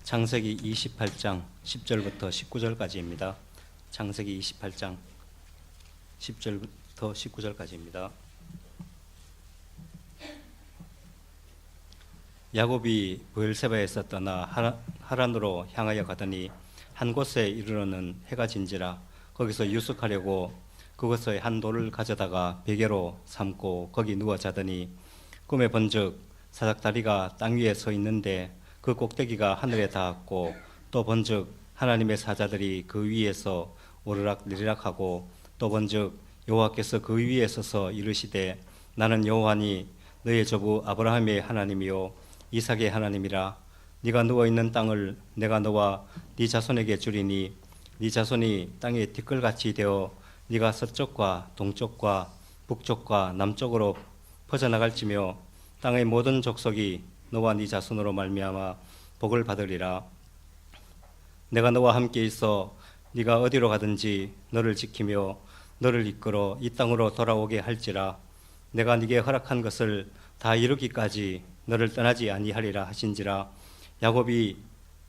창세기 28장 10절부터 19절까지입니다. 창세기 28장 10절부터 19절까지입니다. 야곱이 브엘세바에서 떠나 하란으로 향하여 가더니 한 곳에 이르러는 해가 진지라 거기서 유숙하려고 그곳의 한 돌을 가져다가 베개로 삼고 거기 누워 자더니 꿈에 본즉 사닥다리가 땅 위에 서 있는데 그 꼭대기가 하늘에 닿았고 또 본즉 하나님의 사자들이 그 위에서 오르락 내리락하고 또 본즉 여호와께서 그 위에 서서 이르시되 나는 여호와니 너의 조부 아브라함의 하나님이요 이삭의 하나님이라. 네가 누워있는 땅을 내가 너와 네 자손에게 주리니 네 자손이 땅의 티끌같이 되어 네가 서쪽과 동쪽과 북쪽과 남쪽으로 퍼져나갈지며 땅의 모든 족속이 너와 네 자손으로 말미암아 복을 받으리라. 내가 너와 함께 있어 네가 어디로 가든지 너를 지키며 너를 이끌어 이 땅으로 돌아오게 할지라. 내가 네게 허락한 것을 다 이루기까지 너를 떠나지 아니하리라 하신지라. 야곱이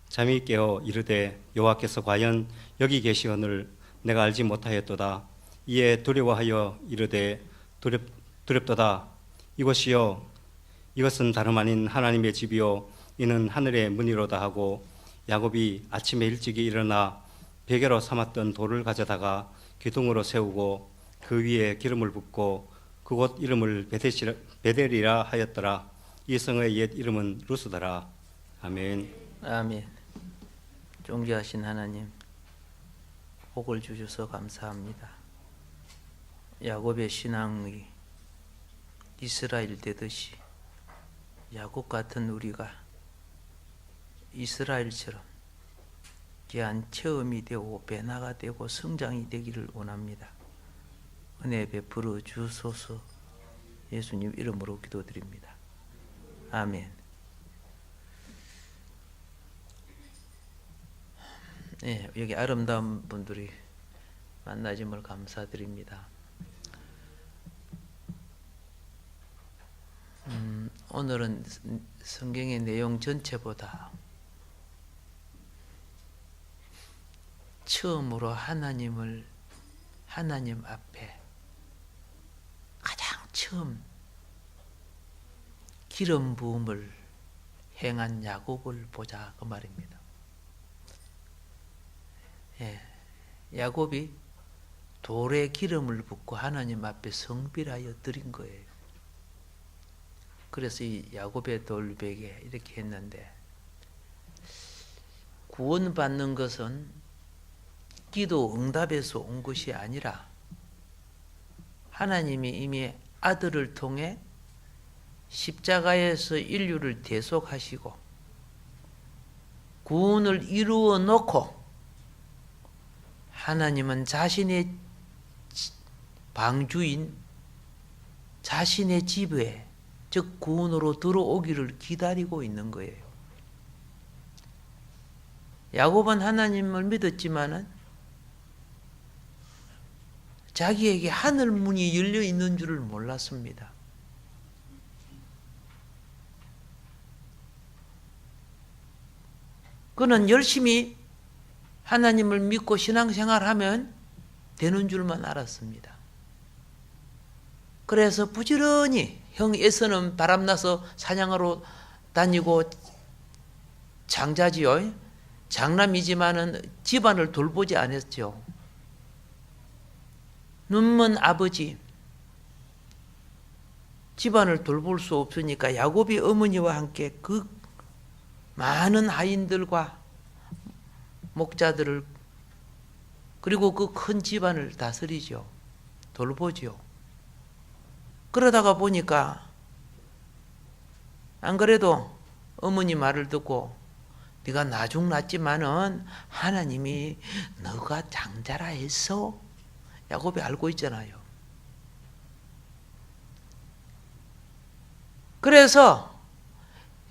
잠이 깨어 이르되 여호와께서 과연 여기 계시오늘 내가 알지 못하였도다. 이에 두려워하여 이르되 두렵도다. 이곳이요 이것은 다름 아닌 하나님의 집이요 이는 하늘의 문이로다 하고 야곱이 아침에 일찍이 일어나 베개로 삼았던 돌을 가져다가 기둥으로 세우고 그 위에 기름을 붓고 그곳 이름을 베델이라 하였더라. 이 성의 옛 이름은 루스더라. 아멘. 아멘. 존귀하신 하나님, 복을 주셔서 감사합니다. 야곱의 신앙이 이스라엘 되듯이 야곱 같은 우리가 이스라엘처럼 귀한 체험이 되고 변화가 되고 성장이 되기를 원합니다. 은혜 베풀어 주소서. 예수님 이름으로 기도드립니다. 아멘. 네, 여기 아름다운 분들이 만나짐을 감사드립니다. 오늘은 성경의 내용 전체보다 처음으로 하나님 앞에 가장 처음 기름 부음을 행한 야곱을 보자 그 말입니다. 예, 야곱이 돌에 기름을 붓고 하나님 앞에 성비하여 드린 거예요. 그래서 이 야곱의 돌베개 이렇게 했는데, 구원받는 것은 기도 응답에서 온 것이 아니라 하나님이 이미 아들을 통해 십자가에서 인류를 대속하시고 구원을 이루어 놓고 하나님은 자신의 방주인 자신의 집에 즉 구원으로 들어오기를 기다리고 있는 거예요. 야곱은 하나님을 믿었지만은 자기에게 하늘 문이 열려 있는 줄을 몰랐습니다. 그는 열심히 하나님을 믿고 신앙생활하면 되는 줄만 알았습니다. 그래서 부지런히 형 에서는 바람나서 사냥하러 다니고 장자지요. 장남이지만은 집안을 돌보지 않았죠. 눈먼 아버지, 집안을 돌볼 수 없으니까 야곱이 어머니와 함께 그 많은 하인들과 목자들을 그리고 그 큰 집안을 다스리죠. 돌보죠. 그러다가 보니까 안 그래도 어머니 말을 듣고 네가 나중 낳지만은 하나님이 너가 장자라 했어. 야곱이 알고 있잖아요. 그래서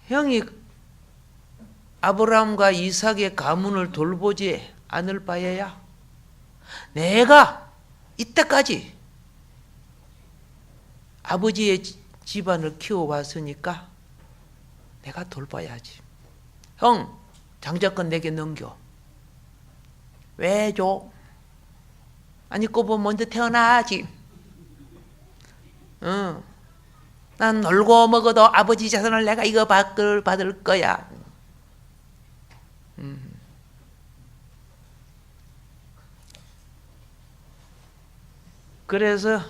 형이 아브라함과 이삭의 가문을 돌보지 않을 바에야 내가 이때까지 아버지의 집안을 키워왔으니까 내가 돌봐야지. 형, 장자권 내게 넘겨. 왜 줘? 아니 꼬부 먼저 태어나지. 난 놀고 먹어도 아버지 자손을 내가 이거 받을 거야. 그래서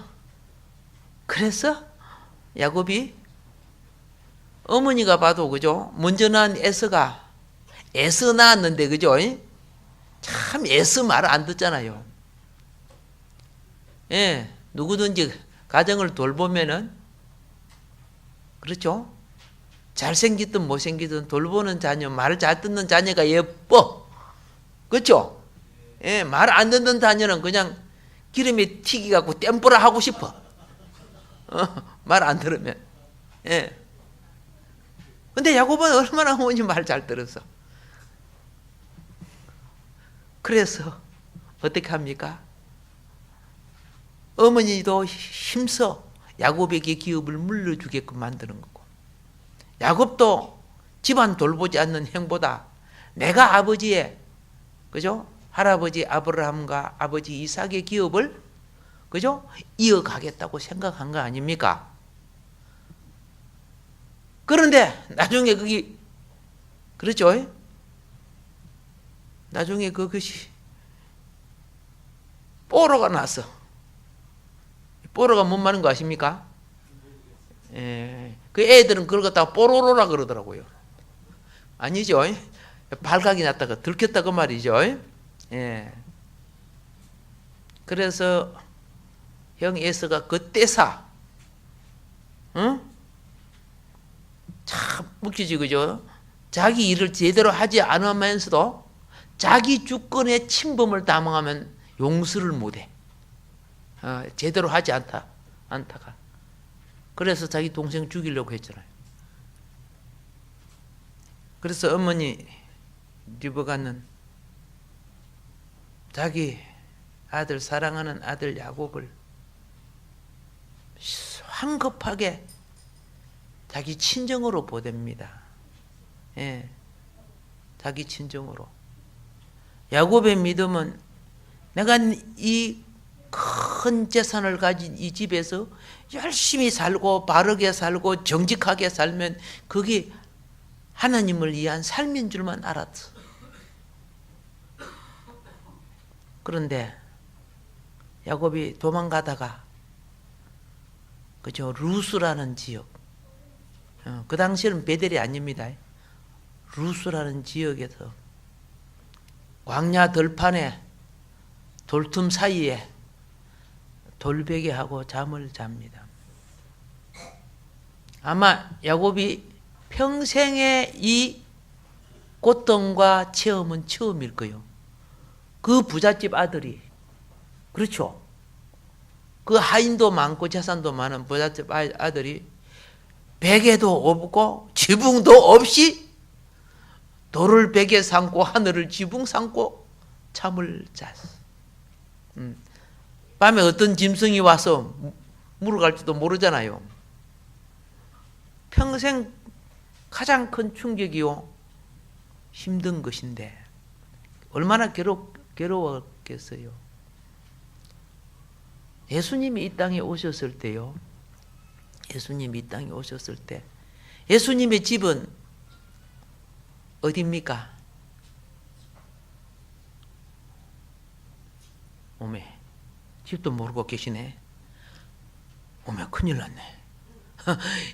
야곱이 어머니가 봐도 그죠? 먼저 낳은 에서가 에서 낳았는데 그죠? 참 에서 말 안 듣잖아요. 예, 누구든지 가정을 돌보면은 그렇죠? 잘생기든 못생기든 돌보는 자녀, 말을 잘 듣는 자녀가 예뻐. 그렇죠? 예, 말 안 듣는 자녀는 그냥 기름에 튀기갖고 땜뿌라 하고 싶어. 말 안 들으면. 예. 근데 야곱은 얼마나 어머니 말 잘 들었어. 그래서 어떻게 합니까? 어머니도 힘써 야곱에게 기업을 물려주게끔 만드는 거고, 야곱도 집안 돌보지 않는 행보다 내가 아버지의, 그죠? 할아버지 아브라함과 아버지 이삭의 기업을, 그죠? 이어가겠다고 생각한 거 아닙니까? 그런데 나중에 그게, 그렇죠? 나중에 그것이 뽀로가 났어. 뽀로가 뭔 말인 거 아십니까? 예, 그 애들은 그걸 갖다가 뽀로로라 그러더라고요. 아니죠? 발각이 났다가 들켰다고 말이죠. 예. 그래서 형 에서가 그때사, 응? 참 웃기지, 그죠? 자기 일을 제대로 하지 않으면서도 자기 주권의 침범을 담당하면 용서를 못해. 제대로 하지 않다가. 그래서 자기 동생 죽이려고 했잖아요. 그래서 어머니 리브가는 자기 아들, 사랑하는 아들 야곱을 황급하게 자기 친정으로 보냅니다. 예, 자기 친정으로. 야곱의 믿음은 내가 이 큰 재산을 가진 이 집에서 열심히 살고 바르게 살고 정직하게 살면 그게 하나님을 위한 삶인 줄만 알았어. 그런데 야곱이 도망가다가, 그죠? 루스라는 지역, 그 당시에는 베델이 아닙니다. 루스라는 지역에서 광야 들판에 돌틈 사이에 돌베개하고 잠을 잡니다. 아마 야곱이 평생의 이 고통과 체험은 처음일 거예요. 그 부잣집 아들이, 그렇죠? 그 하인도 많고 재산도 많은 부잣집 아들이 베개도 없고 지붕도 없이 돌을 베개 삼고 하늘을 지붕 삼고 잠을 잤어. 밤에 어떤 짐승이 와서 물어갈지도 모르잖아요. 평생 가장 큰 충격이요, 힘든 것인데 얼마나 괴로웠겠어요. 예수님이 이 땅에 오셨을 때요, 예수님이 이 땅에 오셨을 때 예수님의 집은 어디입니까? 오메, 집도 모르고 계시네. 오메, 큰일 났네.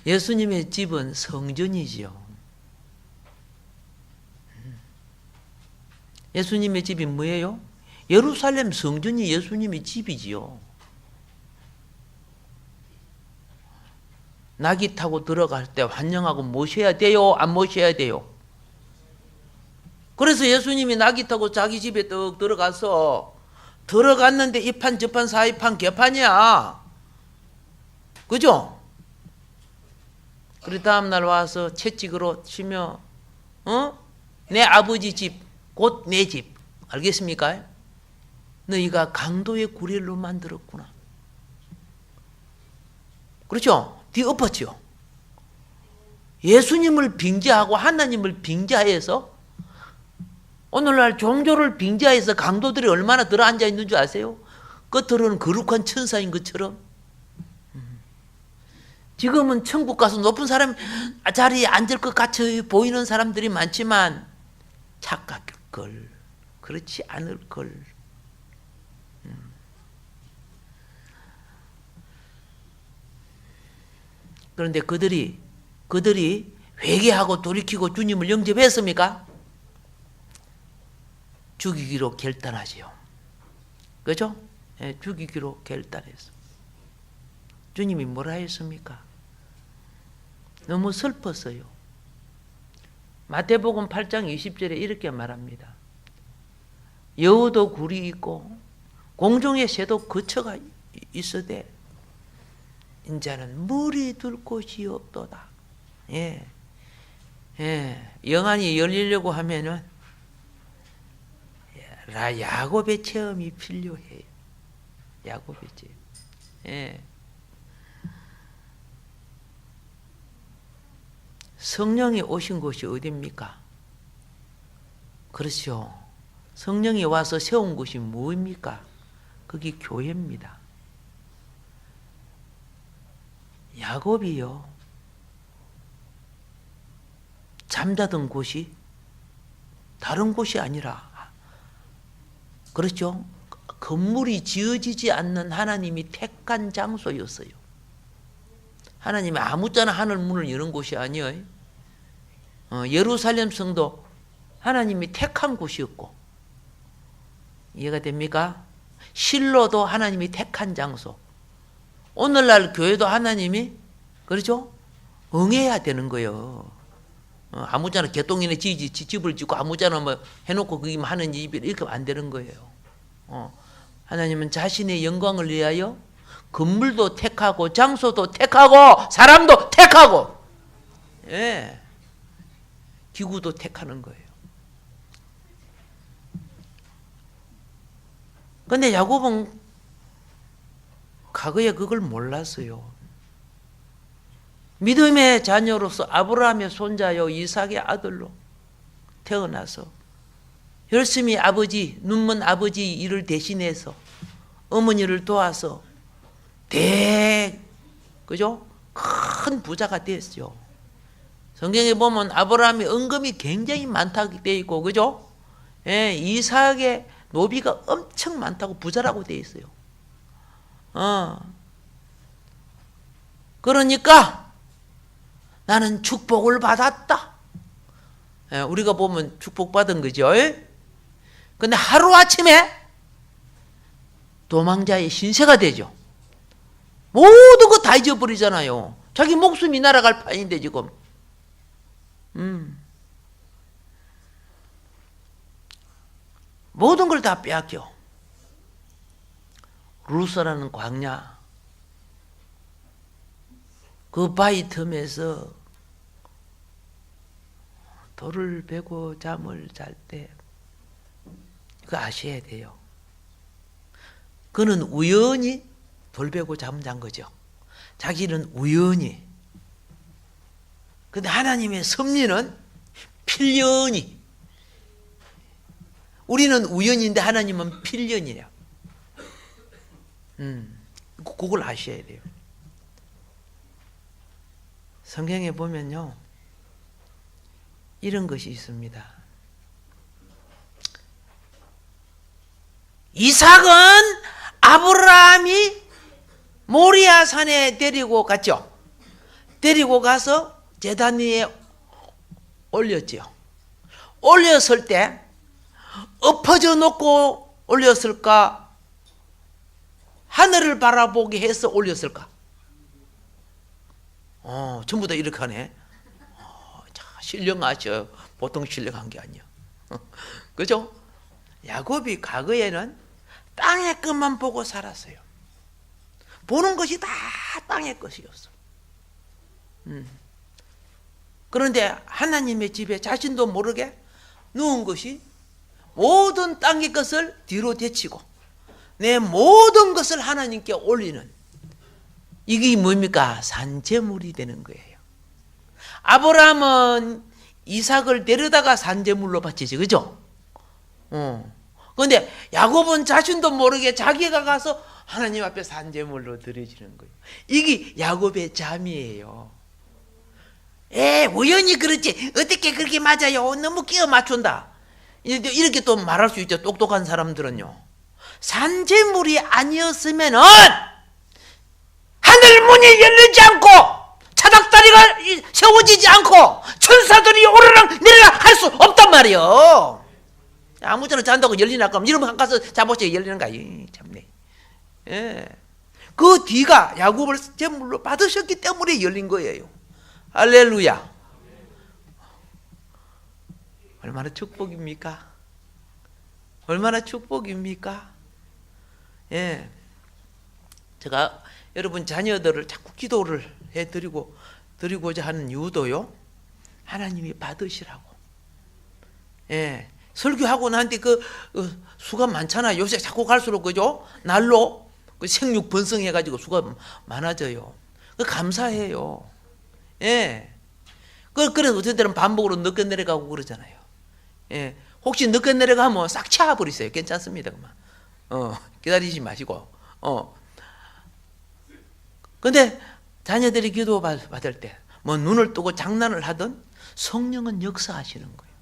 예수님의 집은 성전이지요. 예수님의 집이 뭐예요? 예루살렘 성전이 예수님의 집이지요. 낙이 타고 들어갈 때 환영하고 모셔야 돼요? 안 모셔야 돼요? 그래서 예수님이 낙이 타고 자기 집에 떡 들어갔는데 이 판 저 판 사이판 개판이야. 그죠? 그리고 다음날 와서 채찍으로 치며 내 아버지 집, 곧 내 집, 알겠습니까? 너희가 강도의 구례로 만들었구나. 그렇죠? 뒤엎었죠. 예수님을 빙자하고 하나님을 빙자해서 오늘날 종교를 빙자해서 강도들이 얼마나 들어앉아 있는 줄 아세요? 겉으로는 거룩한 천사인 것처럼. 지금은 천국 가서 높은 사람 자리에 앉을 것 같이 보이는 사람들이 많지만 착각일 걸, 그렇지 않을 걸. 그런데 그들이 회개하고 돌이키고 주님을 영접했습니까? 죽이기로 결단하지요. 그죠? 예, 죽이기로 결단했어. 주님이 뭐라 했습니까? 너무 슬펐어요. 마태복음 8장 20절에 이렇게 말합니다. 여우도 굴이 있고 공중의 새도 거처가 있으되 인자는 물이 들 곳이 없도다. 예. 예. 영안이 열리려고 하면은 야곱의 체험이 필요해요. 야곱의 체험. 예. 성령이 오신 곳이 어디입니까? 그렇죠. 성령이 와서 세운 곳이 무엇입니까? 그게 교회입니다. 야곱이요, 잠자던 곳이 다른 곳이 아니라, 그렇죠? 건물이 지어지지 않는 하나님이 택한 장소였어요. 하나님이 아무짝나 하늘 문을 여는 곳이 아니에요. 예루살렘 성도 하나님이 택한 곳이었고, 이해가 됩니까? 실로도 하나님이 택한 장소. 오늘날 교회도 하나님이, 그렇죠? 응해야 되는 거예요. 아무잖아 개똥이네 집을 짓고 아무잖아 뭐 해놓고 거기만 하는 집이 이렇게 안 되는 거예요. 하나님은 자신의 영광을 위하여 건물도 택하고 장소도 택하고 사람도 택하고, 예, 기구도 택하는 거예요. 근데 야곱은 과거에 그걸 몰랐어요. 믿음의 자녀로서 아브라함의 손자요 이삭의 아들로 태어나서 열심히 아버지, 눈먼 아버지 일을 대신해서 어머니를 도와서 그죠? 큰 부자가 됐죠. 성경에 보면 아브라함의 은금이 굉장히 많다고 되어 있고, 그죠? 예, 이삭의 노비가 엄청 많다고 부자라고 되어 있어요. 그러니까 나는 축복을 받았다. 예, 우리가 보면 축복받은 거죠. 근데 하루아침에 도망자의 신세가 되죠. 모든 거 다 잊어버리잖아요. 자기 목숨이 날아갈 판인데 지금. 모든 걸 다 빼앗겨. 루스라는 광야, 그 바위 틈에서 돌을 베고 잠을 잘 때, 그거 아셔야 돼요. 그는 우연히 돌 베고 잠 잔 거죠. 자기는 우연히. 근데 하나님의 섭리는 필연이. 우리는 우연인데 하나님은 필연이에요. 그걸 아셔야 돼요. 성경에 보면요, 이런 것이 있습니다. 이삭은 아브라함이 모리아 산에 데리고 갔죠. 데리고 가서 제단 위에 올렸죠. 올렸을 때 엎어져 놓고 올렸을까? 하늘을 바라보게 해서 올렸을까? 전부 다 이렇게 하네. 자, 신령하셔. 보통 신령한 게 아니야. 그죠? 야곱이 과거에는 땅의 것만 보고 살았어요. 보는 것이 다 땅의 것이었어. 그런데 하나님의 집에 자신도 모르게 누운 것이 모든 땅의 것을 뒤로 제치고 내 모든 것을 하나님께 올리는, 이게 뭡니까? 산제물이 되는 거예요. 아브라함은 이삭을 데려다가 산제물로 바치지, 그죠? 그런데 야곱은 자신도 모르게 자기가 가서 하나님 앞에 산제물로 드려지는 거예요. 이게 야곱의 잠이에요. 우연히 그렇지 어떻게 그렇게 맞아요? 너무 끼워 맞춘다. 이렇게 또 말할 수 있죠. 똑똑한 사람들은요. 산제물이 아니었으면은 하늘 문이 열리지 않고 차닥다리가 세워지지 않고 천사들이 오르락 내리락 할 수 없단 말이에요. 아무쪼록 잔다고 열리나 그럼 이러면 가서 잡아서 열리는가? 참네. 그 뒤가 야곱을 제물로 받으셨기 때문에 열린 거예요. 할렐루야. 얼마나 축복입니까? 얼마나 축복입니까? 제가 여러분 자녀들을 자꾸 기도를 드리고자 하는 이유도요. 하나님이 받으시라고. 설교하고 나한테 수가 많잖아요. 요새 자꾸 갈수록 그죠? 날로 생육 번성해가지고 수가 많아져요. 감사해요. 그래서 어떤 때는 반복으로 늦게 내려가고 그러잖아요. 혹시 늦게 내려가면 싹 차버리세요. 괜찮습니다. 기다리지 마시고. 근데 자녀들이 기도 받을 때, 뭐 눈을 뜨고 장난을 하든 성령은 역사하시는 거예요.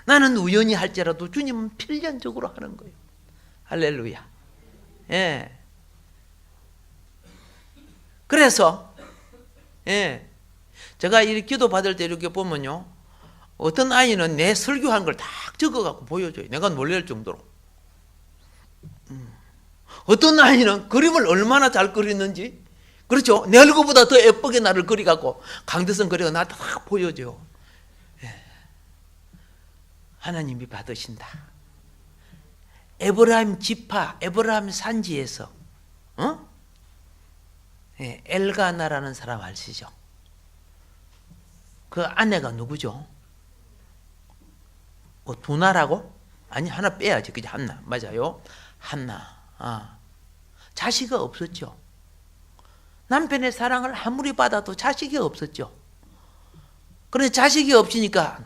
나는 우연히 할지라도 주님은 필연적으로 하는 거예요. 할렐루야. 그래서, 제가 이렇게 기도 받을 때 이렇게 보면요. 어떤 아이는 내 설교한 걸 딱 적어갖고 보여줘요. 내가 놀랄 정도로. 어떤 아이는 그림을 얼마나 잘 그리는지, 그렇죠? 내 얼굴보다 더 예쁘게 나를 그려갖고 강대성 그려가 나한테 딱 보여줘요. 하나님이 받으신다. 에브라임 지파, 에브라임 산지에서 엘가나라는 사람 아시죠? 그 아내가 누구죠? 두나라고? 아니 하나 빼야지. 그죠? 한나. 맞아요. 한나. 자식이 없었죠. 남편의 사랑을 아무리 받아도 자식이 없었죠. 그런데 자식이 없으니까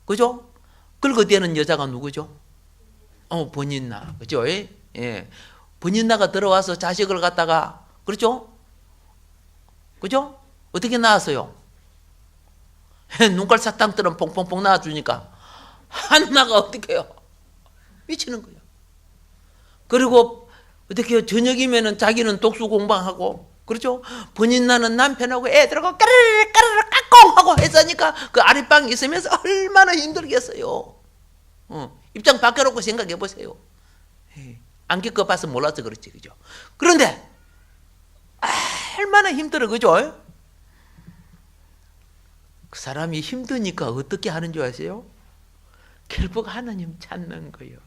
그죠? 긁어대는 여자가 누구죠? 버닌나. 그죠? 버닌나가 들어와서 자식을 갖다가 그렇죠? 그죠? 어떻게 낳았어요? 눈깔 사탕처럼 퐁퐁퐁 낳아주니까 한나가 어떻게 해요? 미치는 거예요. 그리고 어떻게 해요? 저녁이면은 자기는 독수 공방하고 그렇죠? 버닌나는 남편하고 애들하고 까르르 까르르 까꿍 하고 했으니까 그 아랫방에 있으면서 얼마나 힘들겠어요. 입장 바꿔놓고 생각해 보세요. 안 겪어봐서 몰라서 그렇지, 그죠? 그런데 얼마나 힘들어, 그죠? 그 사람이 힘드니까 어떻게 하는 줄 아세요? 결국 하나님 찾는 거예요.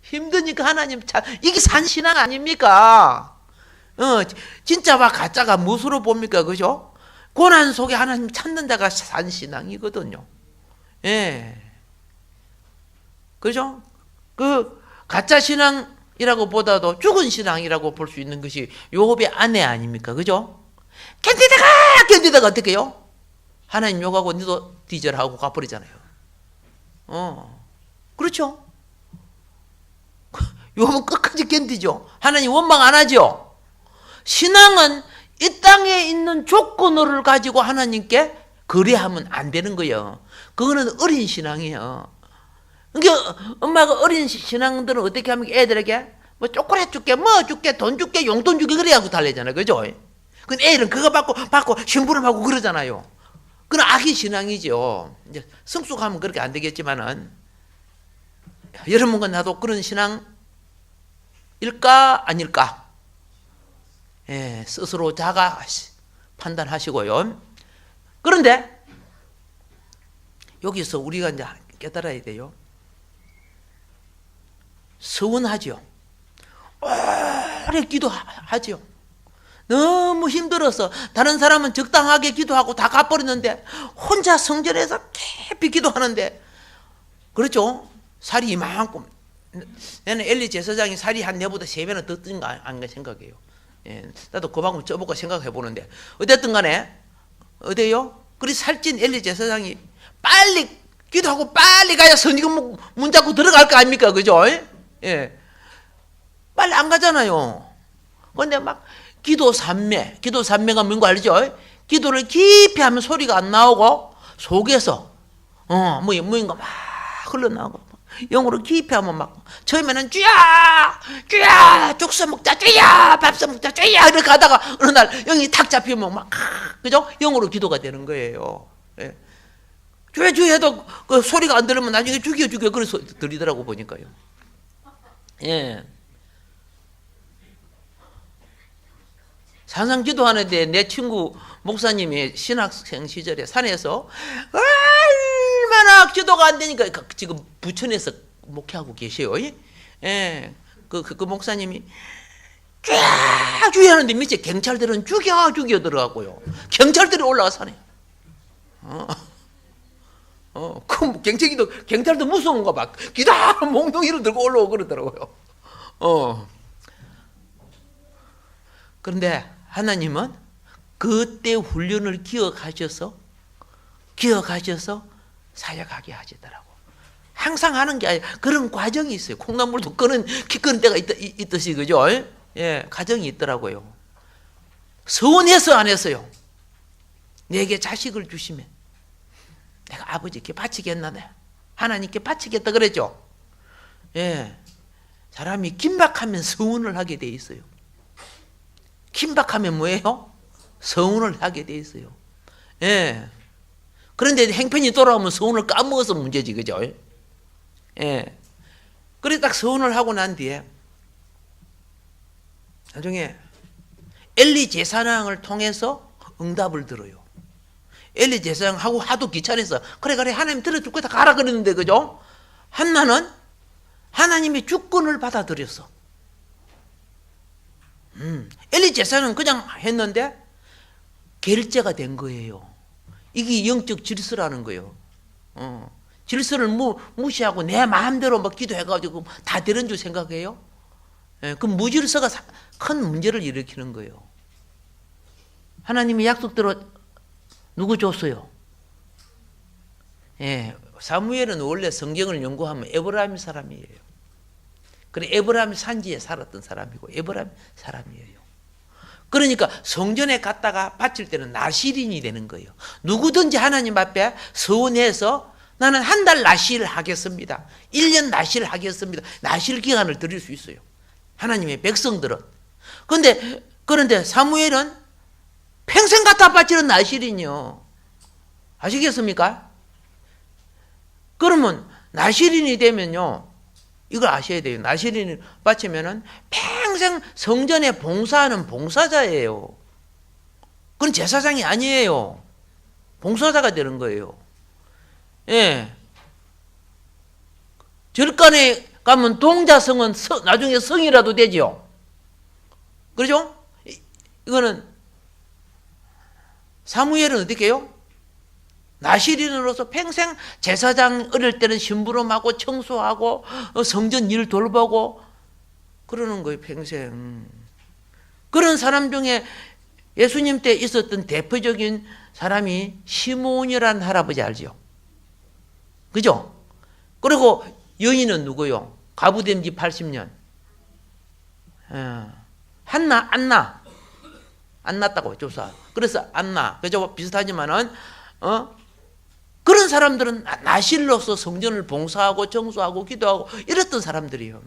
힘드니까 하나님 이게 산신앙 아닙니까? 진짜와 가짜가 무엇으로 봅니까? 그죠? 고난 속에 하나님 찾는 자가 산신앙이거든요. 그죠? 그 가짜 신앙이라고 보다도 죽은 신앙이라고 볼 수 있는 것이 요업의 아내 아닙니까? 그죠? 견디다가 어떻게 해요? 하나님 욕하고 너도 뒤져라고 가버리잖아요. 그렇죠? 요업은 끝까지 견디죠. 하나님 원망 안 하죠. 신앙은 이 땅에 있는 조건을 가지고 하나님께 거래하면 안 되는 거예요. 그거는 어린 신앙이에요. 그러니까 엄마가 어린 신앙들은 어떻게 하면 애들에게 뭐 초콜릿 줄게, 뭐 줄게, 돈 줄게, 용돈 줄게 그래 하고 달래잖아요. 그죠? 근데 애들은 그거 받고 심부름하고 그러잖아요. 그건 악의 신앙이죠. 이제 성숙하면 그렇게 안 되겠지만은 여러분과 나도 그런 신앙일까 아닐까? 스스로 자가 판단하시고요. 그런데 여기서 우리가 이제 깨달아야 돼요. 서운하죠. 오래 기도하죠. 너무 힘들어서 다른 사람은 적당하게 기도하고 다 갚버렸는데 혼자 성전에서 깊이 기도하는데 그렇죠? 살이 이만큼. 나는 엘리 제사장이 살이 한 내보다 3배는 더 뜬 거 아닌가 생각해요. 나도 그 방법 써보고 생각해 보는데 어쨌든 간에 어때요? 그리 살찐 엘리 제사장이 빨리 기도하고 빨리 가야 성경 문 잡고 들어갈 거 아닙니까? 그죠? 예. 빨리 안 가잖아요. 근데 막 기도 삼매가 뭔거 알죠? 기도를 깊이 하면 소리가 안 나오고 속에서 뭐인가 막 흘러나오고 영으로 깊이 하면 막 처음에는 주야 죽서 먹자 주야 밥서 먹자 주야 이렇게 가다가 어느 날 영이 탁 잡히면 막 그죠? 영으로 기도가 되는 거예요. 예. 주야 해도 그 소리가 안 들으면 나중에 죽여 그래서 들리더라고 보니까요. 예. 산상 기도하는데 내 친구 목사님이 신학생 시절에 산에서 얼마나 기도가 안 되니까 지금 부천에서 목회하고 계세요. 예. 그 목사님이 주야 하는데 밑에 경찰들은 죽여 들어가고요. 경찰들이 올라가 산에. 그 경찰도 무서운가 봐. 기다 몽둥이를 들고 올라오고 그러더라고요. 그런데 하나님은 그때 훈련을 기억하셔서 사역하게 하시더라고. 항상 하는 게 아니라 그런 과정이 있어요. 콩나물도 끄는 때가 있듯이 그죠? 예, 과정이 있더라고요. 서운해서 안 했어요. 내게 자식을 주시면 내가 아버지께 바치겠나? 하나님께 바치겠다 그랬죠. 예, 사람이 긴박하면 서운을 하게 돼 있어요. 긴박하면 뭐예요? 서운을 하게 돼 있어요. 예. 그런데 행편이 돌아오면 서운을 까먹어서 문제지, 그죠? 예. 그래 딱 서운을 하고 난 뒤에 나중에 엘리 제사장을 통해서 응답을 들어요. 엘리 제사장하고 하도 귀찮아서 그래 하나님 들어줄 거다 가라 그랬는데 그죠? 한나는 하나님의 주권을 받아들였어. 엘리 제사는 그냥 했는데 결제가 된 거예요. 이게 영적 질서라는 거예요. 질서를 무시하고 내 마음대로 막 기도해가지고 다 되는 줄 생각해요. 예, 그 무질서가 큰 문제를 일으키는 거예요. 하나님의 약속대로 누구 줬어요? 예, 사무엘은 원래 성경을 연구하면 에브라임 사람이에요. 그래 에브라임 산지에 살았던 사람이고 에브라임 사람이에요. 그러니까 성전에 갔다가 바칠 때는 나실인이 되는 거예요. 누구든지 하나님 앞에 서원해서 나는 한 달 나실을 하겠습니다. 1년 나실을 하겠습니다. 나실 기간을 드릴 수 있어요. 하나님의 백성들은. 그런데 사무엘은 평생 갖다 바치는 나실인이요. 아시겠습니까? 그러면 나실인이 되면요. 이걸 아셔야 돼요. 나실인을 바치면은 평생 성전에 봉사하는 봉사자예요. 그건 제사장이 아니에요. 봉사자가 되는 거예요. 예. 절간에 가면 동자성은 나중에 성이라도 되죠. 그렇죠? 이거는 사무엘은 어떻게 해요? 나실인으로서 평생 제사장 어릴 때는 심부름하고 청소하고 성전 일 돌보고 그러는 거예요. 평생. 그런 사람 중에 예수님 때 있었던 대표적인 사람이 시몬이라는 할아버지 알죠? 그죠? 그리고 여인은 누구요? 가부된 지 80년. 한나 안 났다고 조사. 그래서 안나. 그죠? 비슷하지만은 그런 사람들은 나실로서 성전을 봉사하고 청소하고 기도하고 이랬던 사람들이에요.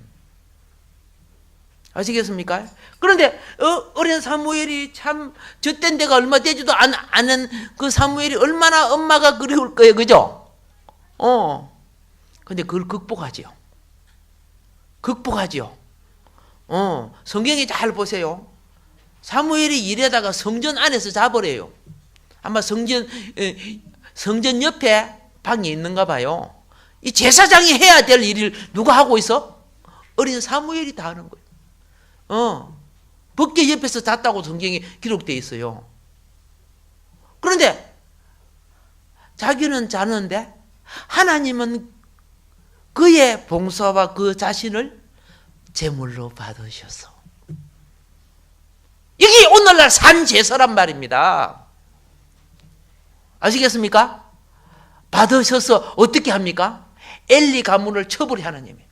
아시겠습니까? 그런데 어린 사무엘이 참 젖된 데가 얼마 되지도 않은 그 사무엘이 얼마나 엄마가 그리울 거예요. 그죠? 근데 그걸 극복하지요. 성경에 잘 보세요. 사무엘이 일하다가 성전 안에서 자버려요. 아마 성전 옆에 방이 있는가 봐요. 이 제사장이 해야 될 일을 누가 하고 있어? 어린 사무엘이 다 하는 거예요. 법궤 옆에서 잤다고 성경에 기록되어 있어요. 그런데 자기는 자는데 하나님은 그의 봉사와 그 자신을 제물로 받으셔서 이게 오늘날 산제사란 말입니다. 아시겠습니까? 받으셔서 어떻게 합니까? 엘리 가문을 쳐버리 하나님이.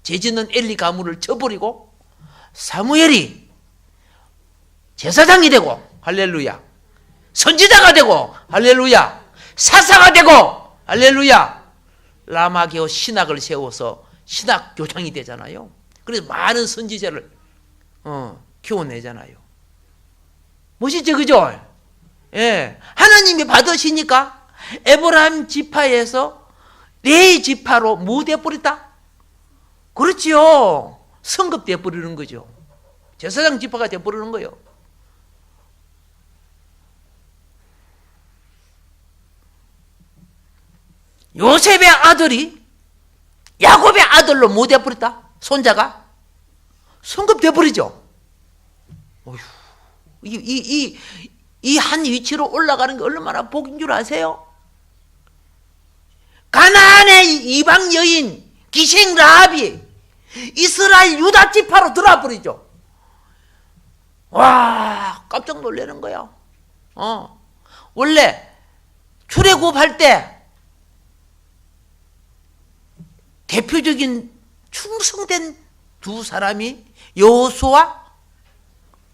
죄짓는 엘리 가문을 쳐버리고 사무엘이 제사장이 되고 할렐루야. 선지자가 되고 할렐루야. 사사가 되고 할렐루야. 라마게오 신학을 세워서 신학 교장이 되잖아요. 그래서 많은 선지자를 키워내잖아요. 멋있죠, 그죠? 예, 하나님이 받으시니까 에브라임 지파에서 레위 지파로 뭐 돼버렸다? 그렇지요. 성급 돼버리는 거죠. 제사장 지파가 돼버리는 거예요. 요셉의 아들이 야곱의 아들로 뭐 돼버렸다? 손자가 성급 돼버리죠. 어휴, 이 한 위치로 올라가는 게 얼마나 복인 줄 아세요? 가나안의 이방 여인 기생 라합이 이스라엘 유다 지파로 들어와 버리죠. 와, 깜짝 놀라는 거야. 원래 출애굽할 때 대표적인 충성된 두 사람이 여호수아,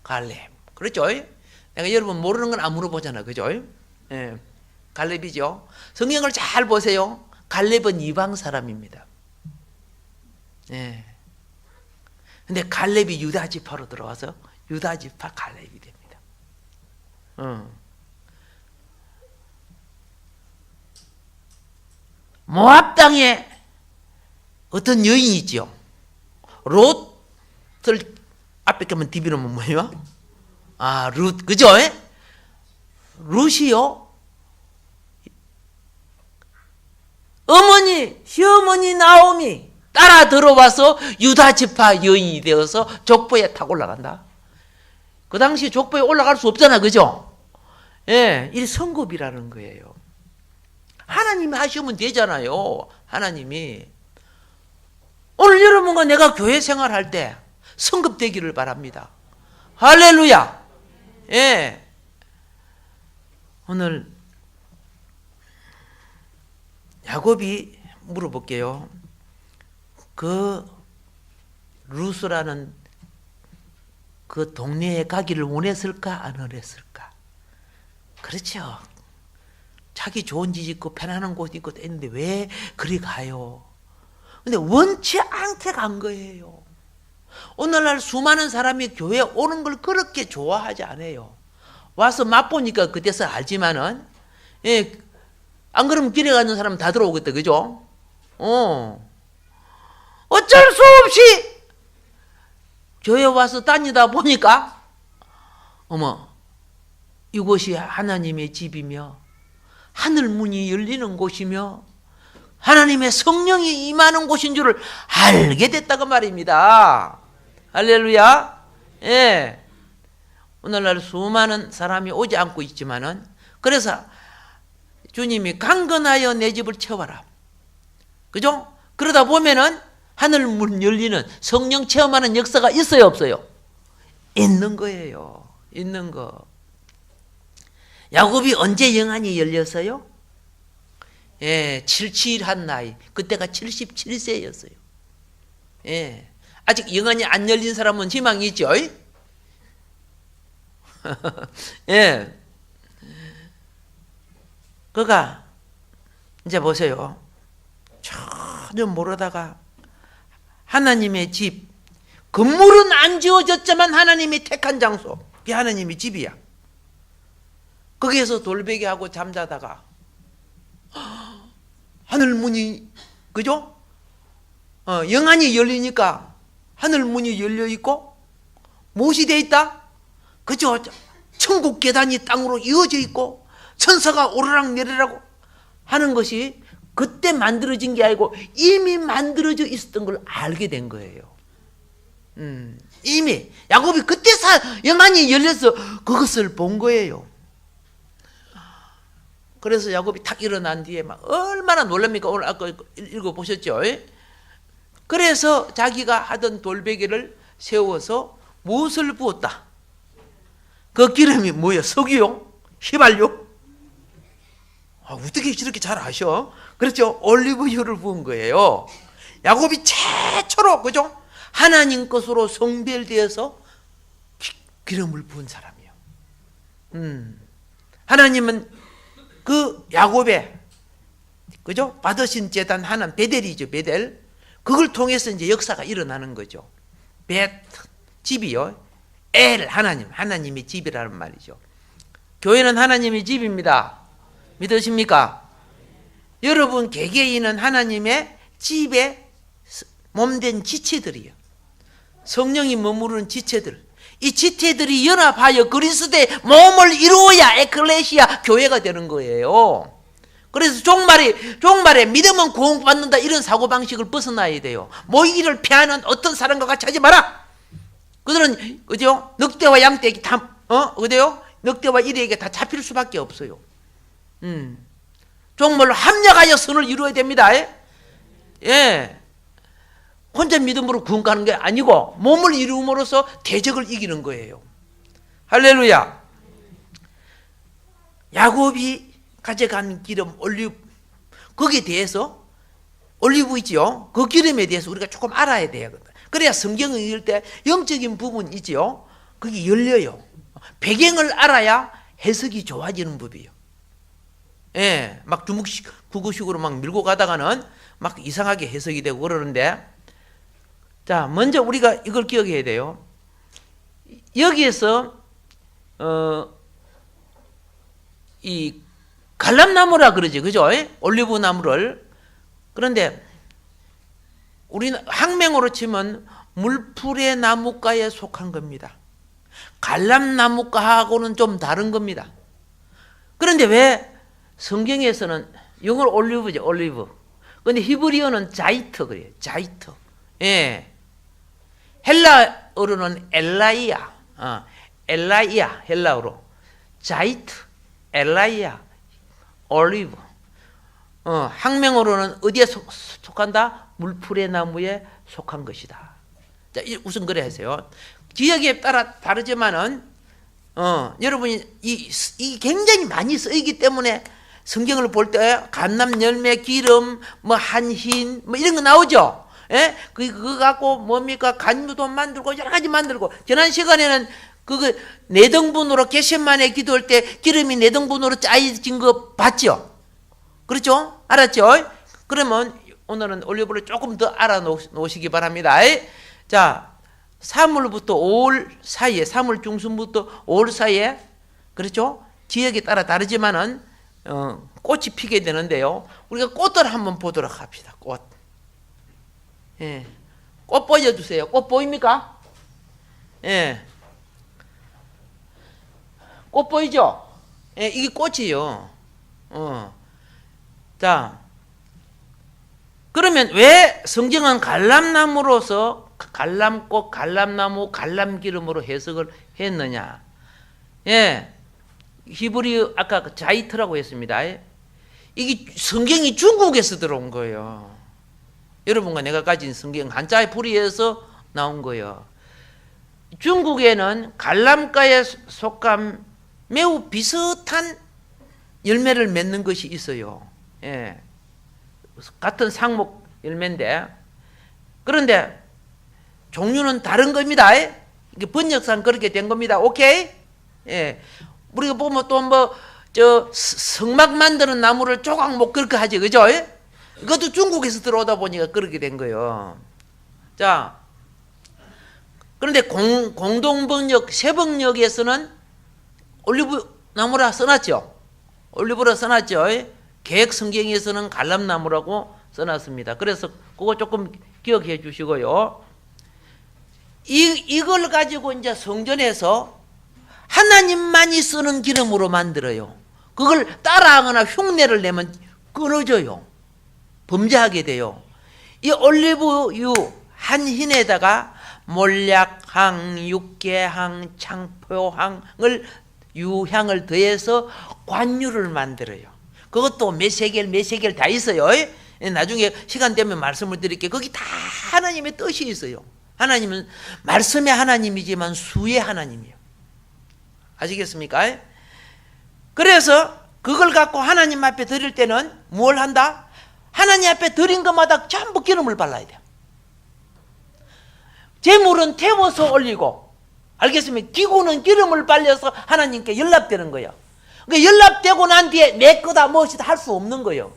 갈렙. 그렇죠? 내가 여러분 모르는 건 안 물어보잖아. 그죠? 예. 갈렙이죠. 성경을 잘 보세요. 갈렙은 이방 사람입니다. 예. 근데 갈렙이 유다 지파로 들어와서 유다 지파 갈렙이 됩니다. 모압 땅에 어떤 여인이 있죠. 롯을 앞에 가면 디비르면 뭐예요? 아, 룻, 그죠? 룻이요. 어머니, 시어머니 나오미 따라 들어와서 유다 지파 여인이 되어서 족보에 탁 올라간다. 그 당시 족보에 올라갈 수 없잖아, 그죠? 예, 이 성급이라는 거예요. 하나님이 하시면 되잖아요. 하나님이. 오늘 여러분과 내가 교회 생활할 때 성급되기를 바랍니다. 할렐루야. 예. 오늘 야곱이 물어볼게요. 그 루스라는 그 동네에 가기를 원했을까 안 원했을까? 그렇죠. 자기 좋은 집 있고 편안한 곳 있고 했는데 왜 그리 가요? 근데 원치 않게 간 거예요. 오늘날 수많은 사람이 교회에 오는 걸 그렇게 좋아하지 않아요. 와서 맛보니까 그때서 알지만은, 예, 안 그러면 길에 가는 사람 다 들어오겠다, 그죠? 어쩔 수 없이 교회 와서 다니다 보니까, 어머, 이곳이 하나님의 집이며, 하늘 문이 열리는 곳이며, 하나님의 성령이 임하는 곳인 줄을 알게 됐다고 말입니다. 할렐루야. 예. 오늘날 수많은 사람이 오지 않고 있지만은, 그래서 주님이 강건하여 내 집을 채워라. 그죠? 그러다 보면은 하늘 문 열리는 성령 체험하는 역사가 있어요, 없어요? 있는 거예요. 있는 거. 야곱이 언제 영안이 열렸어요? 예, 77한 나이. 그때가 77세였어요. 예. 아직 영안이 안 열린 사람은 희망이 있죠? 예. 그가, 이제 보세요. 전혀 모르다가 하나님의 집, 건물은 안 지어졌지만 하나님이 택한 장소, 그게 하나님의 집이야. 거기에서 돌베개하고 잠자다가 하늘문이, 그죠? 영안이 열리니까 하늘문이 열려있고 무엇이 되어 있다? 그죠? 천국 계단이 땅으로 이어져 있고 천사가 오르락 내리라고 하는 것이 그때 만들어진 게 아니고 이미 만들어져 있었던 걸 알게 된 거예요. 이미 야곱이 그때 영안이 열려서 그것을 본 거예요. 그래서 야곱이 탁 일어난 뒤에 막 얼마나 놀랍니까? 오늘 아까 읽어보셨죠? 그래서 자기가 하던 돌베개를 세워서 무엇을 부었다? 그 기름이 뭐예요? 석유요? 휘발유? 어떻게 저렇게 잘 아셔? 그렇죠? 올리브유를 부은 거예요. 야곱이 최초로, 그죠? 하나님 것으로 성별되어서 기름을 부은 사람이에요. 하나님은 그 야곱의, 그죠? 받으신 제단 하나님, 베델이죠, 베델. 그걸 통해서 이제 역사가 일어나는 거죠. 집이요. 하나님, 하나님의 집이라는 말이죠. 교회는 하나님의 집입니다. 믿으십니까? 여러분 개개인은 하나님의 집에 몸된 지체들이에요. 성령이 머무르는 지체들. 이 지체들이 연합하여 그리스도의 몸을 이루어야 에클레시아 교회가 되는 거예요. 그래서 종말에 믿음은 구원받는다 이런 사고방식을 벗어나야 돼요. 모이기를 피하는 어떤 사람과 같이 하지 마라. 그들은, 그죠? 늑대와 양떼에게 다, 그래요? 늑대와 이리에게 다 잡힐 수밖에 없어요. 종말로 합력하여 선을 이루어야 됩니다. 예. 혼자 믿음으로 구원 가는 게 아니고 몸을 이루므로써 대적을 이기는 거예요. 할렐루야. 야곱이 가져간 기름 올리브, 거기에 대해서 올리브 있지요. 그 기름에 대해서 우리가 조금 알아야 돼요. 그래야 성경을 읽을 때 영적인 부분이 있지요. 그게 열려요. 배경을 알아야 해석이 좋아지는 법이에요. 예, 막 두묵식, 구구식으로 막 밀고 가다가는 막 이상하게 해석이 되고 그러는데, 자, 먼저 우리가 이걸 기억해야 돼요. 여기에서, 이 갈람나무라 그러지, 그죠? 올리브 나무를. 그런데 우리는 학명으로 치면 물풀의 나무과에 속한 겁니다. 갈람나무과하고는 좀 다른 겁니다. 그런데 왜 성경에서는 영어로 올리브죠, 올리브. 근데 히브리어는 자이트 그래요, 자이트. 예. 헬라어로는 엘라이아, 엘라이아, 헬라어로. 자이트, 엘라이아, 올리브. 학명으로는 어디에 속한다? 물풀의 나무에 속한 것이다. 자, 우선 그래 하세요. 지역에 따라 다르지만은, 여러분이 이 굉장히 많이 쓰이기 때문에 성경을 볼 때 감람 열매, 기름, 뭐 한흰, 뭐 이런 거 나오죠. 예? 그거 갖고 뭡니까? 간유도 만들고 여러 가지 만들고. 지난 시간에는 그거 4등분으로 겟세마네 기도할 때 기름이 4등분으로 짜여진 거 봤죠? 그렇죠? 알았죠? 그러면 오늘은 올리브를 조금 더 알아놓으시기 바랍니다. 자, 3월부터 5월 사이에, 3월 중순부터 5월 사이에, 그렇죠? 지역에 따라 다르지만은 꽃이 피게 되는데요. 우리가 꽃을 한번 보도록 합시다. 꽃. 예. 꽃 보여주세요. 꽃 보입니까? 예. 꽃 보이죠? 예, 이게 꽃이에요. 자, 그러면 왜 성경은 갈람나무로서 갈람꽃, 갈람나무, 갈람기름으로 해석을 했느냐? 예. 히브리 아까 자이트라고 했습니다. 이게 성경이 중국에서 들어온 거예요. 여러분과 내가 가진 성경 한자의 풀이에서 나온 거예요. 중국에는 갈람과에 속한 매우 비슷한 열매를 맺는 것이 있어요. 예. 같은 상목 열매인데, 그런데 종류는 다른 겁니다. 이게 번역상 그렇게 된 겁니다. 오케이? 예. 우리가 보면 또 성막 만드는 나무를 조각목 그렇게 하지, 그죠? 이것도 중국에서 들어오다 보니까 그렇게 된 거예요. 자, 그런데 공동번역, 새번역에서는 올리브 나무라 써놨죠. 올리브라 써놨죠. 개역 성경에서는 갈람나무라고 써놨습니다. 그래서 그거 조금 기억해 주시고요. 이걸 가지고 이제 성전에서 하나님만이 쓰는 기름으로 만들어요. 그걸 따라하거나 흉내를 내면 끊어져요. 범죄하게 돼요. 이 올리브유 한흰에다가 몰약향, 육개향, 창포향을 유향을 더해서 관유를 만들어요. 그것도 몇 세겔 다 있어요. 나중에 시간 되면 말씀을 드릴게요. 거기 다 하나님의 뜻이 있어요. 하나님은 말씀의 하나님이지만 수의 하나님이에요. 아시겠습니까? 그래서 그걸 갖고 하나님 앞에 드릴 때는 뭘 한다? 하나님 앞에 드린 것마다 전부 기름을 발라야 돼요. 제물은 태워서 올리고, 알겠습니까? 기구는 기름을 발려서 하나님께 연락되는 거예요. 그러니까 연락되고 난 뒤에 내 거다 무엇이다 할 수 없는 거예요.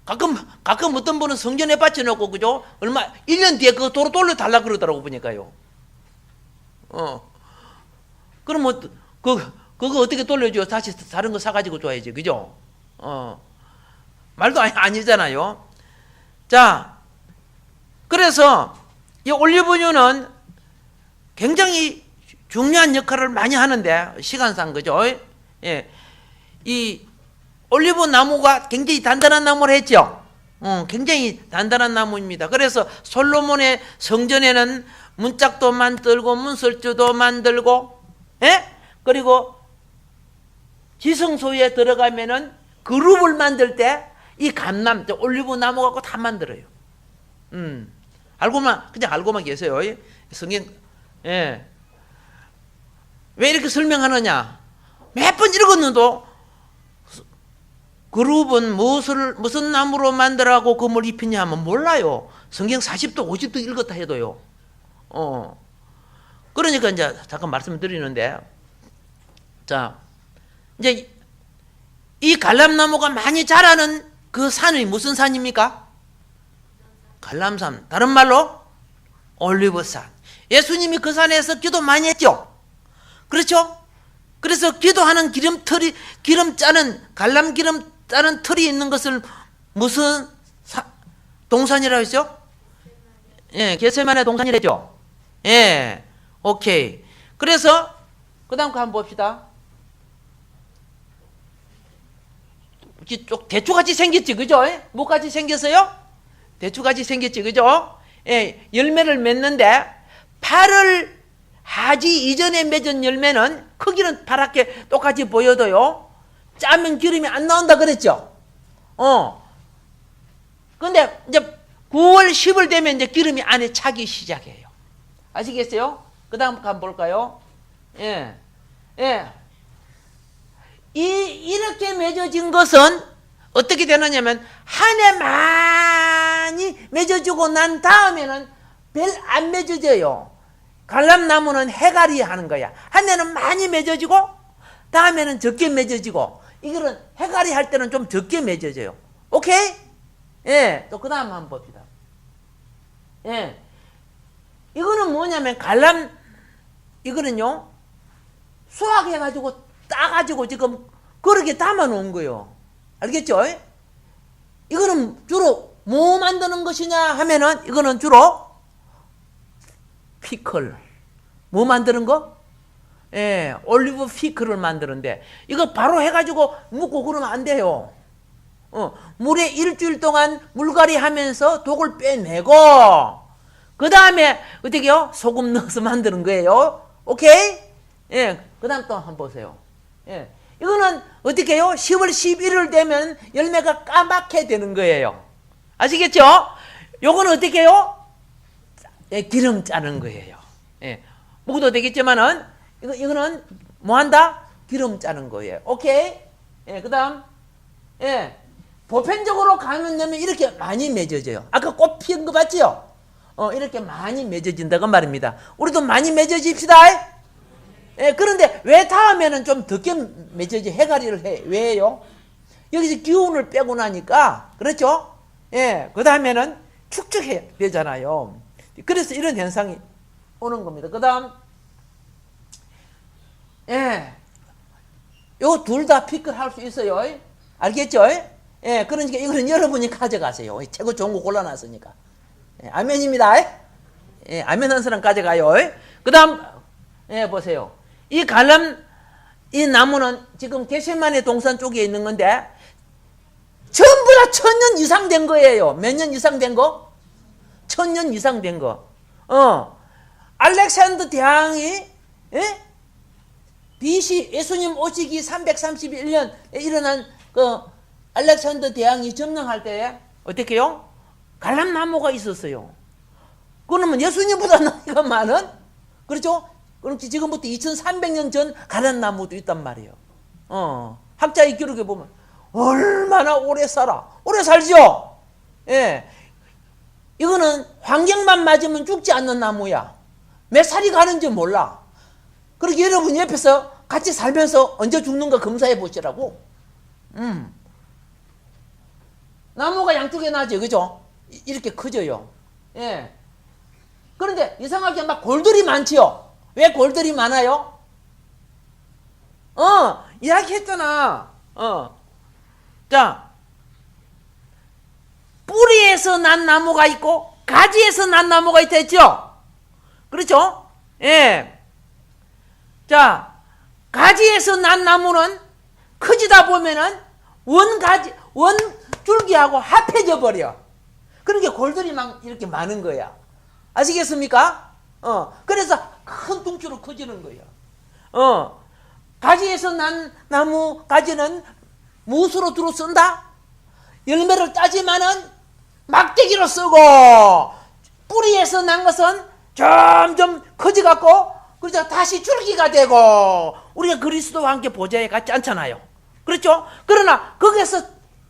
가끔 어떤 분은 성전에 바쳐놓고, 그죠? 1년 뒤에 그거 도로 돌려달라 그러더라고, 보니까요. 그럼 뭐, 그거 어떻게 돌려줘요? 다시 다른 거 사가지고 줘야지, 그죠? 말도 아니잖아요. 자, 그래서 이 올리브유는 굉장히 중요한 역할을 많이 하는데, 시간상, 그죠? 예. 이 올리브 나무가 굉장히 단단한 나무를 했죠? 굉장히 단단한 나무입니다. 그래서 솔로몬의 성전에는 문짝도 만들고, 문설주도 만들고, 예? 그리고 지성소에 들어가면은 그룹을 만들 때 이 감람, 올리브 나무 갖고 다 만들어요. 그냥 알고만 계세요. 성경, 예. 왜 이렇게 설명하느냐? 몇 번 읽었는데도 그룹은 무슨 나무로 만들라고 금을 입히냐 하면 몰라요. 성경 40도, 50도 읽었다 해도요. 그러니까 이제 잠깐 말씀드리는데, 자, 이제 이 갈람나무가 많이 자라는 그 산이 무슨 산입니까? 갈람산. 다른 말로 올리브산. 예수님이 그 산에서 기도 많이 했죠. 그렇죠? 그래서 기도하는 기름 짜는 갈람 기름 짜는 틀이 있는 것을 무슨 동산이라고 했죠? 예, 겟세마네 동산이랬죠. 예, 오케이. 그래서 그 다음 거 한번 봅시다. 대추같이 생겼지, 그죠? 뭐같이 생겼어요? 대추같이 생겼지, 그죠? 예, 열매를 맺는데 8월 하지 이전에 맺은 열매는 크기는 파랗게 똑같이 보여도요, 짜면 기름이 안 나온다 그랬죠? 근데 이제 9월, 10월 되면 이제 기름이 안에 차기 시작해요. 아시겠어요? 그 다음 한번 볼까요? 예. 이렇게 맺어진 것은 어떻게 되느냐면, 한 해 많이 맺어주고 난 다음에는 별 안 맺어져요. 갈람나무는 해갈이 하는 거야. 한 해는 많이 맺어지고, 다음에는 적게 맺어지고, 이거는 해갈이 할 때는 좀 적게 맺어져요. 오케이? 예. 또 그 다음 한번 봅시다. 예. 이거는 뭐냐면, 이거는요, 수확해가지고, 따가지고 지금 그렇게 담아 놓은 거예요. 알겠죠? 이거는 주로 뭐 만드는 것이냐 하면은, 이거는 주로 피클. 뭐 만드는 거? 예, 올리브 피클을 만드는데, 이거 바로 해가지고 묻고 그러면 안 돼요. 물에 일주일 동안 물갈이 하면서 독을 빼내고, 그 다음에 어떻게요? 소금 넣어서 만드는 거예요. 오케이? 예, 그 다음 또 한번 보세요. 예, 이거는 어떻게 해요? 10월 11일 되면 열매가 까맣게 되는 거예요. 아시겠죠? 요거는 어떻게 해요? 예, 기름 짜는 거예요. 예, 먹어도 되겠지만은, 이거는 뭐 한다? 기름 짜는 거예요. 오케이? 예, 그 다음, 예, 보편적으로 가면 되면 이렇게 많이 맺어져요. 아까 꽃 피운 거 봤지요? 이렇게 많이 맺어진다고 말입니다. 우리도 많이 맺어집시다. 예, 그런데 왜 다음에는 좀 적게 맺어지 해가리를 해? 왜요? 여기서 기운을 빼고 나니까, 그렇죠? 예, 그 다음에는 축적해야 되잖아요. 그래서 이런 현상이 오는 겁니다. 그 다음, 예, 요 둘 다 피클 할 수 있어요. 알겠죠? 예, 그러니까 이거는 여러분이 가져가세요. 최고 좋은 거 골라놨으니까. 예, 아멘입니다. 예, 아멘 한 사람 가져가요. 그 다음, 예, 보세요. 이 이 나무는 지금 겟세마네 동산 쪽에 있는 건데, 전부 다 1000년 이상 된 거예요. 몇 년 이상 된 거? 1000년 이상 된 거. 알렉산더 대왕이, 예? BC 예수님 오시기 331년에 일어난 그 알렉산더 대왕이 점령할 때 어떻게 해요? 갈람나무가 있었어요. 그러면 예수님보다 나이가 많은, 그렇죠? 그럼 지금부터 2300년 전 갈람나무도 있단 말이에요. 학자의 기록에 보면 얼마나 오래 살아. 오래 살죠? 예. 이거는 환경만 맞으면 죽지 않는 나무야. 몇 살이 가는지 몰라. 그러게 여러분 옆에서 같이 살면서 언제 죽는가 검사해 보시라고. 나무가 양쪽에 나죠, 그죠? 이렇게 커져요. 예. 그런데 이상하게 막 골들이 많지요. 왜 골들이 많아요? 이야기했잖아. 자, 뿌리에서 난 나무가 있고 가지에서 난 나무가 있다 했죠? 그렇죠? 예. 자, 가지에서 난 나무는 커지다 보면은 원줄기하고 합해져 버려. 그러니까 골들이 막 이렇게 많은 거야. 아시겠습니까? 그래서 큰 둥치로 커지는 거야. 가지에서 난 나무 가지는 무엇으로 주로 쓴다? 열매를 따지면은 막대기로 쓰고, 뿌리에서 난 것은 점점 커져갖고, 그래서 다시 줄기가 되고, 우리가 그리스도와 함께 보좌에 같지 않잖아요. 그렇죠? 그러나 거기서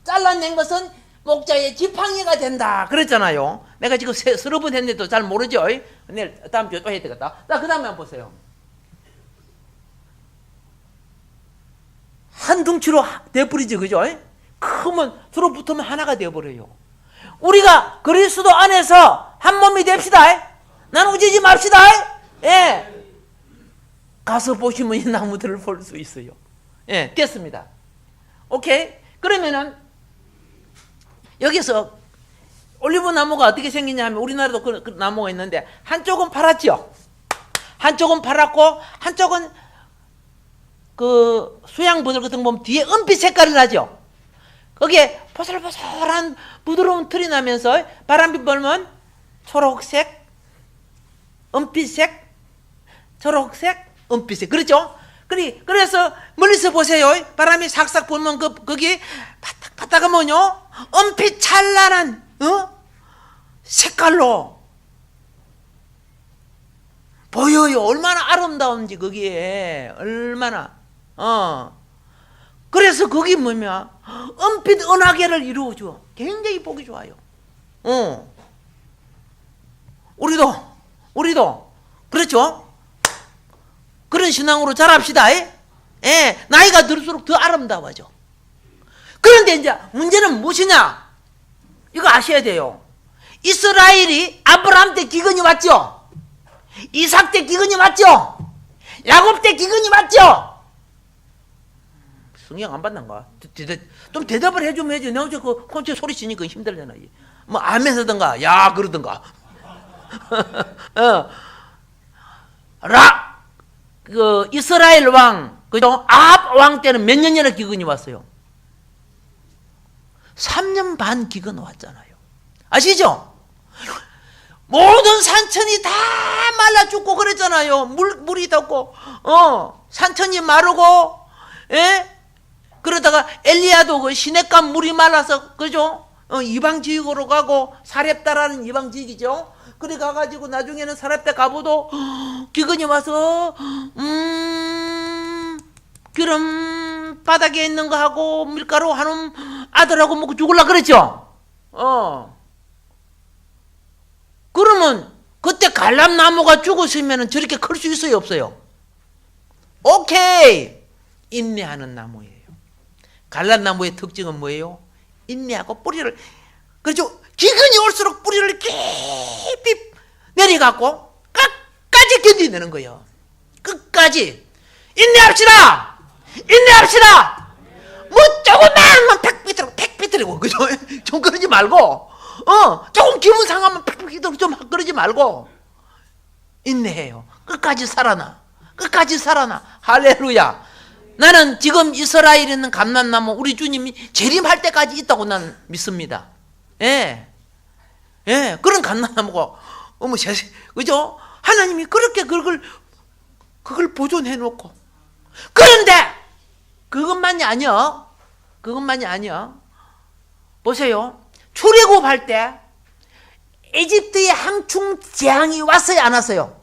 잘라낸 것은 목자의 지팡이가 된다. 그랬잖아요. 내가 지금 서너 번 했는데도 잘 모르죠? 내일 다음 주에 또 해야 되겠다. 자, 그 다음에 한번 보세요. 한 둥치로 돼버리죠, 그죠? 크면 서로 붙으면 하나가 돼버려요. 우리가 그리스도 안에서 한 몸이 됩시다. 나누어지지 맙시다. 예. 가서 보시면 이 나무들을 볼 수 있어요. 예, 됐습니다. 오케이. 그러면은 여기서 올리브 나무가 어떻게 생기냐면 우리나라도 그 나무가 있는데 한쪽은 파랗죠. 한쪽은 파랗고 한쪽은 그 수양버들 같은 거 보면 뒤에 은빛 색깔이 나죠. 거기에 보슬보슬한 부드러운 털이 나면서 바람이 불면 초록색, 은빛색, 초록색, 은빛색. 그렇죠? 그래서 멀리서 보세요. 바람이 싹싹 불면 거기 바닥바닥하면요 은빛 찬란한 색깔로 보여요. 얼마나 아름다운지 거기에. 얼마나. 그래서 거기 뭐냐 은빛 은하계를 이루어줘. 굉장히 보기 좋아요. 우리도 그렇죠? 그런 신앙으로 자랍시다. 예, 나이가 들수록 더 아름다워져. 그런데 이제 문제는 무엇이냐? 이거 아셔야 돼요. 이스라엘이 아브라함 때 기근이 왔죠? 이삭 때 기근이 왔죠? 야곱 때 기근이 왔죠? 성경 안 받는가? 좀 대답을 해주면 해줘. 내가 어제 그 콘체 소리 치니까 힘들잖아. 뭐 아멘 하든가 야 그러든가. 그 이스라엘 왕, 그죠? 아합 왕 때는 몇 년이나 기근이 왔어요? 3년 반 기근 왔잖아요. 아시죠? 모든 산천이 다 말라 죽고 그랬잖아요. 물이 덮고, 산천이 마르고, 예? 그러다가 엘리야도 그 시냇가 물이 말라서, 그죠? 이방 지역으로 가고, 사렙다라는 이방 지역이죠? 그래 가가지고 나중에는 사렙다 가보도 기근이 와서, 기름 바닥에 있는 거 하고 밀가루 한음 아들하고 먹고 죽을라 그랬죠? 그러면 그때 갈람나무가 죽었으면 저렇게 클 수 있어요, 없어요? 오케이! 인내하는 나무예요. 갈람나무의 특징은 뭐예요? 인내하고 뿌리를, 그렇죠? 기근이 올수록 뿌리를 깊이 내려갖고 끝까지 견디내는 거예요. 끝까지. 인내합시다! 인내합시다! 뭐 조금만 팩 그죠? 좀 그러지 말고, 조금 기분 상하면 팩 좀 그러지 말고, 인내해요. 끝까지 살아나. 끝까지 살아나. 할렐루야. 나는 지금 이스라엘에 있는 감람나무, 우리 주님이 재림할 때까지 있다고 나는 믿습니다. 예. 예. 그런 감람나무가, 그죠? 하나님이 그렇게 그걸 보존해 놓고. 그런데, 그것만이 아니야. 보세요. 출애굽할 때 에집트의 황충재앙이 왔어요, 안 왔어요?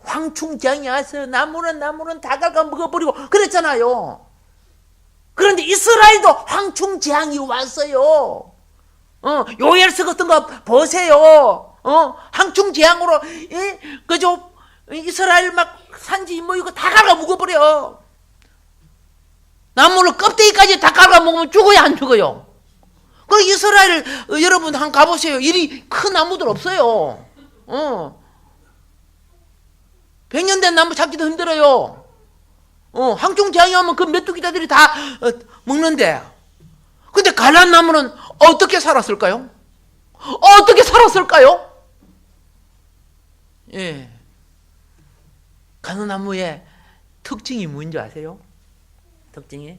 황충재앙이 와서 나무는 다 갉아 먹어버리고 그랬잖아요. 그런데 이스라엘도 황충 재앙이 왔어요. 요엘서 같은 거 보세요. 황충 재앙으로 그죠? 이스라엘 막 산지 뭐 이거 다 갉아 먹어버려. 나무를 껍데기까지 다 갉아 먹으면 죽어야 안 죽어요? 그 이스라엘 여러분 한번 가보세요. 이리 큰 나무들 없어요. 100년 된 나무 잡기도 힘들어요. 황충 재앙이 오면 그 메뚜기다들이 다 먹는데, 근데 갈란나무는 어떻게 살았을까요? 어떻게 살았을까요? 예. 갈란나무의 특징이 뭔지 아세요? 특징이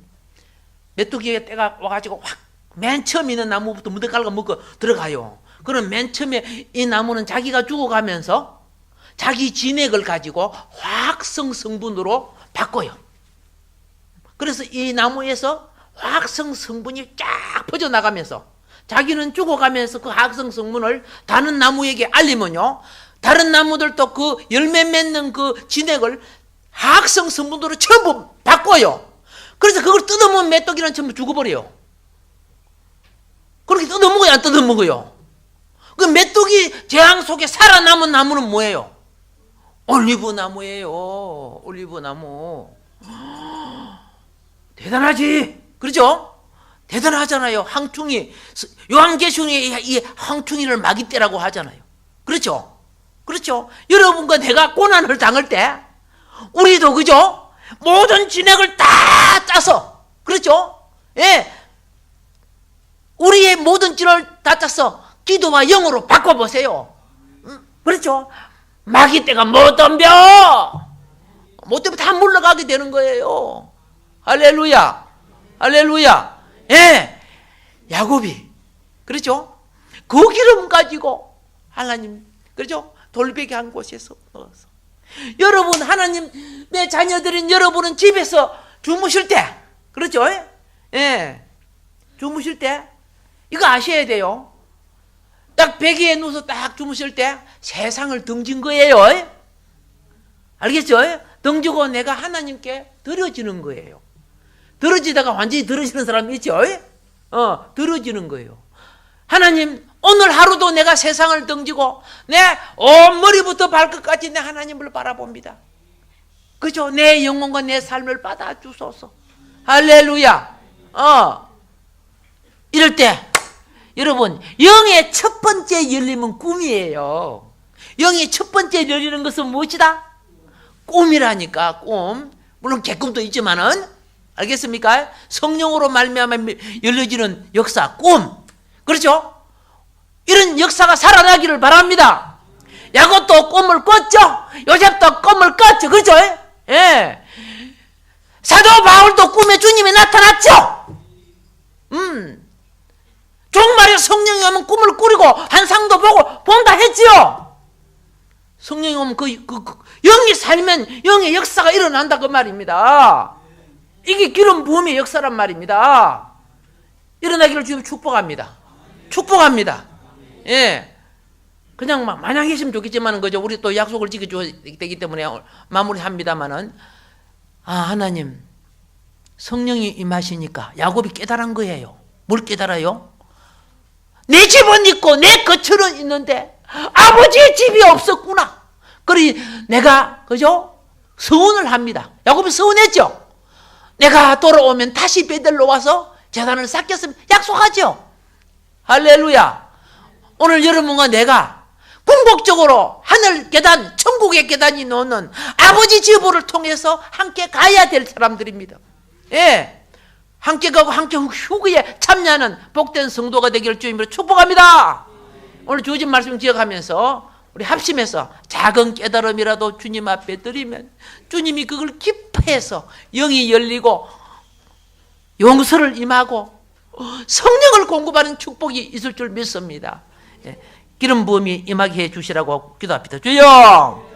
메뚜기의 때가 와가지고 확 맨 처음 있는 나무부터 무대 깔고 먹고 들어가요. 그럼 맨 처음에 이 나무는 자기가 죽어가면서 자기 진액을 가지고 화학성 성분으로 바꿔요. 그래서 이 나무에서 화학성 성분이 쫙 퍼져나가면서 자기는 죽어가면서 그 화학성 성분을 다른 나무에게 알리면요, 다른 나무들도 그 열매 맺는 그 진액을 화학성 성분으로 전부 바꿔요. 그래서 그걸 뜯어먹으면 메뚜기는 전부 죽어버려요. 그렇게 뜯어먹어요, 안 뜯어먹어요? 그 메뚜기 재앙 속에 살아남은 나무는 뭐예요? 올리브 나무예요. 올리브 나무. 대단하지? 그렇죠? 대단하잖아요. 황충이, 요한계시록에 이 황충이를 마귀떼라고 하잖아요. 그렇죠? 그렇죠? 여러분과 내가 고난을 당할 때 우리도 그죠? 모든 진액을 다 짜서, 그렇죠? 예, 우리의 모든 진을 다 짜서 기도와 영으로 바꿔보세요. 그렇죠? 마귀떼가 못 덤벼. 못 덤벼 다 물러가게 되는 거예요. 할렐루야. 할렐루야. 예. 야곱이, 그렇죠? 그 기름 가지고 하나님, 그렇죠? 돌베개 한 곳에서 먹었어. 여러분, 하나님의 자녀들인 여러분은 집에서 주무실 때, 그렇죠? 예. 주무실 때 이거 아셔야 돼요. 딱 베개에 누워서 딱 주무실 때 세상을 등진 거예요. 알겠죠? 등지고 내가 하나님께 드려지는 거예요. 드러지다가 완전히 드러지는 사람이 있죠? 드러지는 거예요. 하나님, 오늘 하루도 내가 세상을 등지고 내 온머리부터 발끝까지 내 하나님을 바라봅니다. 그죠? 내 영혼과 내 삶을 받아주소서. 할렐루야. 이럴 때 여러분, 영의 첫 번째 열림은 꿈이에요. 영의 첫 번째 열리는 것은 무엇이다? 꿈이라니까. 꿈. 물론 개꿈도 있지만은, 알겠습니까? 성령으로 말미암아 열려지는 역사, 꿈. 그렇죠? 이런 역사가 살아나기를 바랍니다. 야곱도 꿈을 꿨죠. 요셉도 꿈을 꿨죠. 그렇죠? 예. 사도 바울도 꿈에 주님이 나타났죠. 종말에 성령이 오면 꿈을 꾸리고 한 상도 보고 본다 했지요. 성령이 오면 영이 살면 영의 역사가 일어난다 그 말입니다. 이게 기름 부음의 역사란 말입니다. 일어나기를 주님 축복합니다. 축복합니다. 예. 그냥 막 마냥 했으면 좋겠지만은 그죠. 우리 또 약속을 지켜줘야 되기 때문에 마무리합니다만은, 하나님 성령이 임하시니까 야곱이 깨달은 거예요. 뭘 깨달아요? 내 집은 있고 내 거처는 있는데 아버지의 집이 없었구나. 그러니 내가 그죠? 서운을 합니다. 야곱이 서운했죠. 내가 돌아오면 다시 베들로 와서 재단을 쌓겠으면 약속하죠. 할렐루야. 오늘 여러분과 내가 궁극적으로 하늘 계단, 천국의 계단이 놓는 아버지 지부를 통해서 함께 가야 될 사람들입니다. 예. 함께 가고 함께 후기에 참여하는 복된 성도가 되기를 주님으로 축복합니다. 오늘 주어진 말씀 기억하면서 우리 합심해서 작은 깨달음이라도 주님 앞에 드리면 주님이 그걸 기뻐해서 영이 열리고 용서를 임하고 성령을 공급하는 축복이 있을 줄 믿습니다. 기름 부음이 임하게 해 주시라고 기도합니다. 주여!